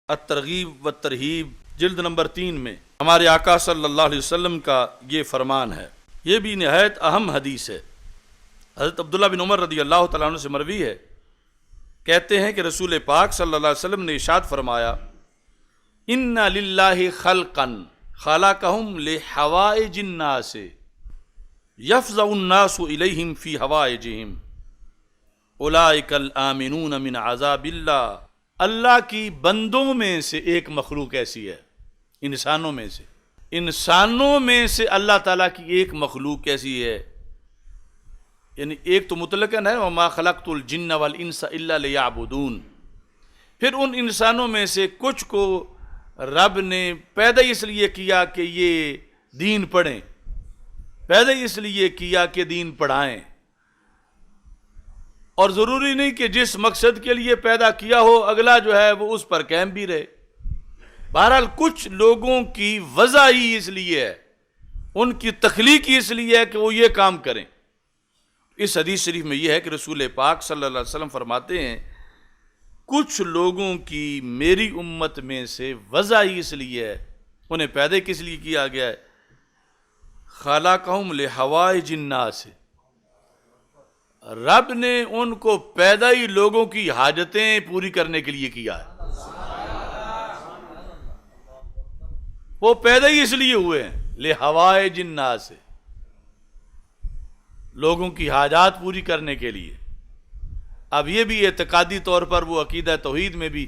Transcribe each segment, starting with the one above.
الترغیب و ترہیب جلد نمبر 3 میں ہمارے آقا صلی اللہ علیہ وسلم کا یہ فرمان ہے. یہ بھی نہایت اہم حدیث ہے. حضرت عبداللہ بن عمر رضی اللہ تعالیٰ عنہ سے مروی ہے، کہتے ہیں کہ رسول پاک صلی اللہ علیہ وسلم نے ارشاد فرمایا، ان للہ خلقا خلقہم لحوائج الناس یفزع الناس الیہم فی حوائجہم اولئک الآمنون من عذاب اللہ. اللہ کی بندوں میں سے ایک مخلوق ایسی ہے، انسانوں میں سے اللہ تعالیٰ کی ایک مخلوق ایسی ہے، یعنی ایک تو مطلقاً ہے وما خلقت الجن والانس الا لیعبدون. پھر ان انسانوں میں سے کچھ کو رب نے پیدا اس لیے کیا کہ یہ دین پڑھیں، پیدا اس لیے کیا کہ دین پڑھائیں، اور ضروری نہیں کہ جس مقصد کے لیے پیدا کیا ہو اگلا جو ہے وہ اس پر قائم بھی رہے. بہرحال کچھ لوگوں کی وضع ہی اس لیے ہے، ان کی تخلیق ہی اس لیے ہے کہ وہ یہ کام کریں. اس حدیث شریف میں یہ ہے کہ رسول پاک صلی اللہ علیہ وسلم فرماتے ہیں، کچھ لوگوں کی میری امت میں سے وضع ہی اس لیے ہے، انہیں پیدا کس لیے کیا گیا ہے، خلقہم لحوائج الناس، رب نے ان کو پیدا ہی لوگوں کی حاجتیں پوری کرنے کے لیے کیا ہے. وہ پیدا ہی اس لیے ہوئے ہیں لحوائج الناس، لوگوں کی حاجات پوری کرنے کے لیے. اب یہ بھی اعتقادی طور پر وہ عقیدہ توحید میں بھی،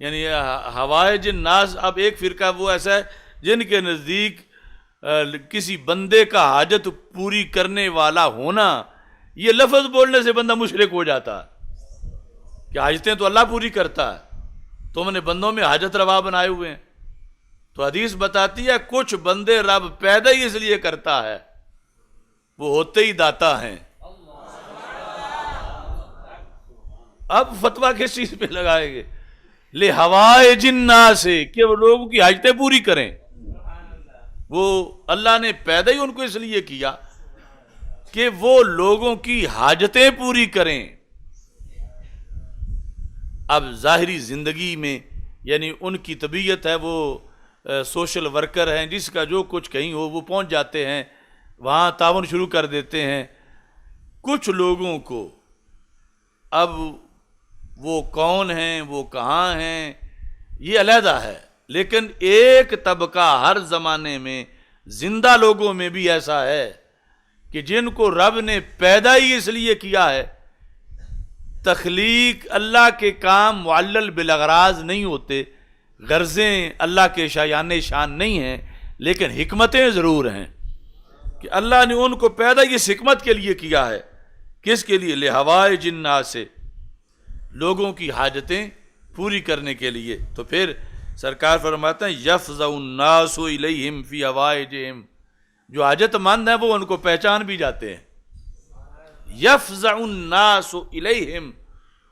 یعنی حوائج الناس، اب ایک فرقہ وہ ایسا ہے جن کے نزدیک کسی بندے کا حاجت پوری کرنے والا ہونا، یہ لفظ بولنے سے بندہ مشرک ہو جاتا ہے کہ حاجتیں تو اللہ پوری کرتا ہے، تم نے بندوں میں حاجت روا بنائے ہوئے ہیں. تو حدیث بتاتی ہے کچھ بندے رب پیدا ہی اس لیے کرتا ہے، وہ ہوتے ہی داتا ہیں. اب فتویٰ کس چیز پہ لگائیں گے؟ لحوائج الناس، کہ وہ لوگوں کی حاجتیں پوری کریں. وہ اللہ نے پیدا ہی ان کو اس لیے کیا کہ وہ لوگوں کی حاجتیں پوری کریں. اب ظاہری زندگی میں یعنی ان کی طبیعت ہے، وہ سوشل ورکر ہیں، جس کا جو کچھ کہیں ہو وہ پہنچ جاتے ہیں، وہاں تعاون شروع کر دیتے ہیں. کچھ لوگوں کو اب وہ کون ہیں، وہ کہاں ہیں، یہ علیحدہ ہے، لیکن ایک طبقہ ہر زمانے میں زندہ لوگوں میں بھی ایسا ہے کہ جن کو رب نے پیدا ہی اس لیے کیا ہے. تخلیق اللہ کے کام معلل بالاغراض نہیں ہوتے، غرضیں اللہ کے شایان شان نہیں ہیں، لیکن حکمتیں ضرور ہیں کہ اللہ نے ان کو پیدا اس حکمت کے لیے کیا ہے. کس کے لیے؟ لحوائج الناس، لوگوں کی حاجتیں پوری کرنے کے لیے. تو پھر سرکار فرماتے ہیں یفزع الناس الیہم فی حوائجہم، جو حاجت مند ہیں وہ ان کو پہچان بھی جاتے ہیں. یفزع الناس الیہم،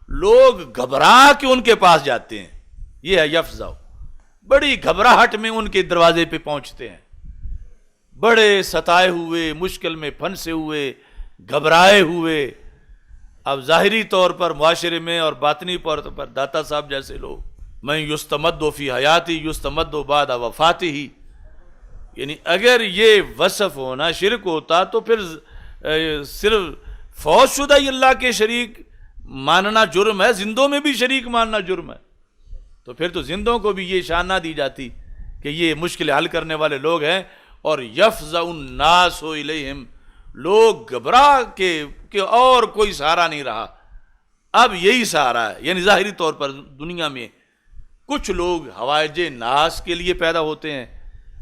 لوگ گھبرا کے ان کے پاس جاتے ہیں. یہ ہے یفزع، بڑی گھبراہٹ میں ان کے دروازے پہ پہنچتے ہیں، بڑے ستائے ہوئے، مشکل میں پھنسے ہوئے، گھبرائے ہوئے. اب ظاہری طور پر معاشرے میں اور باطنی طور پر داتا صاحب جیسے لوگ، میں یستمد فی حیاتی یستمد بعد وفاتہ، یعنی اگر یہ وصف ہونا شرک ہوتا تو پھر صرف فوت شدہ ہی اللہ کے شریک ماننا جرم ہے، زندوں میں بھی شریک ماننا جرم ہے. تو پھر تو زندوں کو بھی یہ شان نہ دی جاتی کہ یہ مشکل حل کرنے والے لوگ ہیں. اور یفزع الناس الیہم، لوگ گھبرا کے کہ اور کوئی سہارا نہیں رہا، اب یہی سہارا ہے. یعنی ظاہری طور پر دنیا میں کچھ لوگ حوائج ناس کے لیے پیدا ہوتے ہیں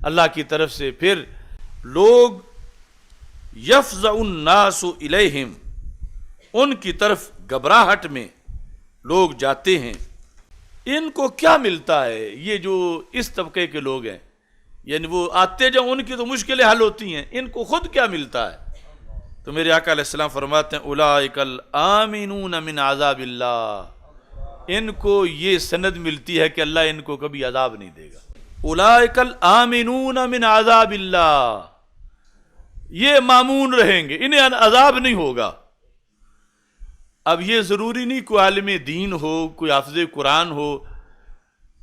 اللہ کی طرف سے، پھر لوگ یفزع الناس الیہم، ان کی طرف گھبراہٹ میں لوگ جاتے ہیں. ان کو کیا ملتا ہے؟ یہ جو اس طبقے کے لوگ ہیں، یعنی وہ آتے جب ان کی تو مشکلیں حل ہوتی ہیں، ان کو خود کیا ملتا ہے؟ تو میرے آقا علیہ السلام فرماتے ہیں اولئک الآمنون من عذاب اللہ، ان کو یہ سند ملتی ہے کہ اللہ ان کو کبھی عذاب نہیں دے گا. اولئک الآمنون من عذاب اللہ، یہ مامون رہیں گے، انہیں عذاب نہیں ہوگا. اب یہ ضروری نہیں کوئی عالم دین ہو، کوئی حافظ قرآن ہو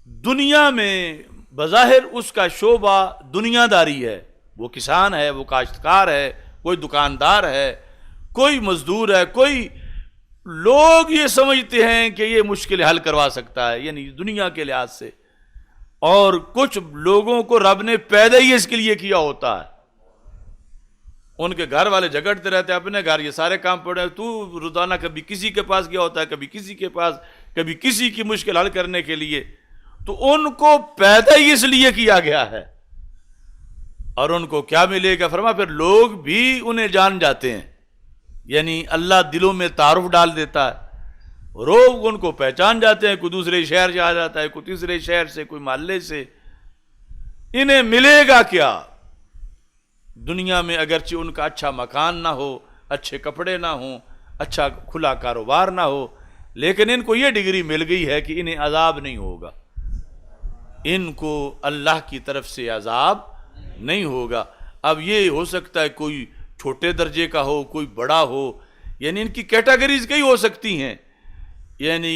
دنیا میں بظاہر اس کا شعبہ دنیا داری ہے، وہ کسان ہے، وہ کاشتکار ہے، کوئی دکاندار ہے، کوئی مزدور ہے، کوئی لوگ یہ سمجھتے ہیں کہ یہ مشکل حل کروا سکتا ہے، یعنی دنیا کے لحاظ سے، اور کچھ لوگوں کو رب نے پیدا ہی اس کے لیے کیا ہوتا ہے۔ ان کے گھر والے جھگڑتے رہتے ہیں، اپنے گھر یہ سارے کام پڑے، تو روزانہ کبھی کسی کے پاس گیا ہوتا ہے، کبھی کسی کے پاس، کبھی کسی کی مشکل حل کرنے کے لیے، تو ان کو پیدا ہی اس لیے کیا گیا ہے۔ اور ان کو کیا ملے گا؟ فرمایا پھر لوگ بھی انہیں جان جاتے ہیں، یعنی اللہ دلوں میں تعارف ڈال دیتا ہے، لوگ ان کو پہچان جاتے ہیں، کوئی دوسرے شہر سے آ جاتا ہے، کوئی تیسرے شہر سے، کوئی محلے سے۔ انہیں ملے گا کیا؟ دنیا میں اگرچہ ان کا اچھا مکان نہ ہو، اچھے کپڑے نہ ہوں، اچھا کھلا کاروبار نہ ہو، لیکن ان کو یہ ڈگری مل گئی ہے کہ انہیں عذاب نہیں ہوگا، ان کو اللہ کی طرف سے عذاب نہیں ہوگا۔ اب یہ ہو سکتا ہے کوئی چھوٹے درجے کا ہو، کوئی بڑا ہو، یعنی ان کی کیٹیگریز کئی ہو سکتی ہیں۔ یعنی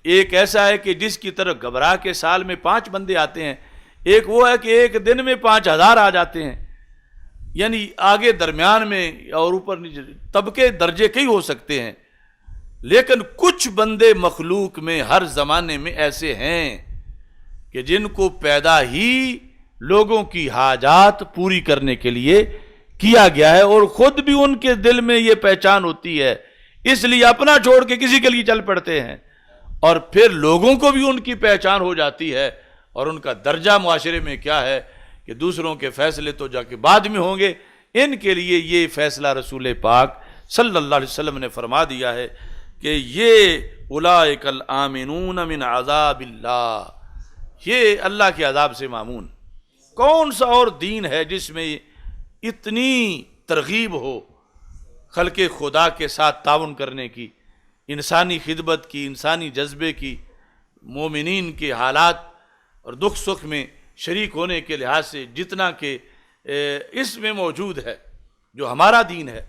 ایک ایسا ہے کہ جس کی طرف گھبرا کے سال میں 5 بندے آتے ہیں، ایک وہ ہے کہ ایک دن میں 5000 آ جاتے ہیں، یعنی آگے درمیان میں اور اوپر نیچے طبقے درجے کئی ہو سکتے ہیں، لیکن کچھ بندے مخلوق میں ہر زمانے میں ایسے ہیں کہ جن کو پیدا ہی لوگوں کی حاجات پوری کرنے کے لیے کیا گیا ہے، اور خود بھی ان کے دل میں یہ پہچان ہوتی ہے، اس لیے اپنا چھوڑ کے کسی کے لیے چل پڑتے ہیں، اور پھر لوگوں کو بھی ان کی پہچان ہو جاتی ہے، اور ان کا درجہ معاشرے میں کیا ہے کہ دوسروں کے فیصلے تو جا کے بعد میں ہوں گے، ان کے لیے یہ فیصلہ رسول پاک صلی اللہ علیہ وسلم نے فرما دیا ہے کہ یہ اولئک الآمنون من عذاب اللہ، یہ اللہ کے عذاب سے مامون۔ کون سا اور دین ہے جس میں اتنی ترغیب ہو خلق خدا کے ساتھ تعاون کرنے کی، انسانی خدمت کی، انسانی جذبے کی، مومنین کے حالات اور دکھ سکھ میں شریک ہونے کے لحاظ سے جتنا کہ اس میں موجود ہے جو ہمارا دین ہے۔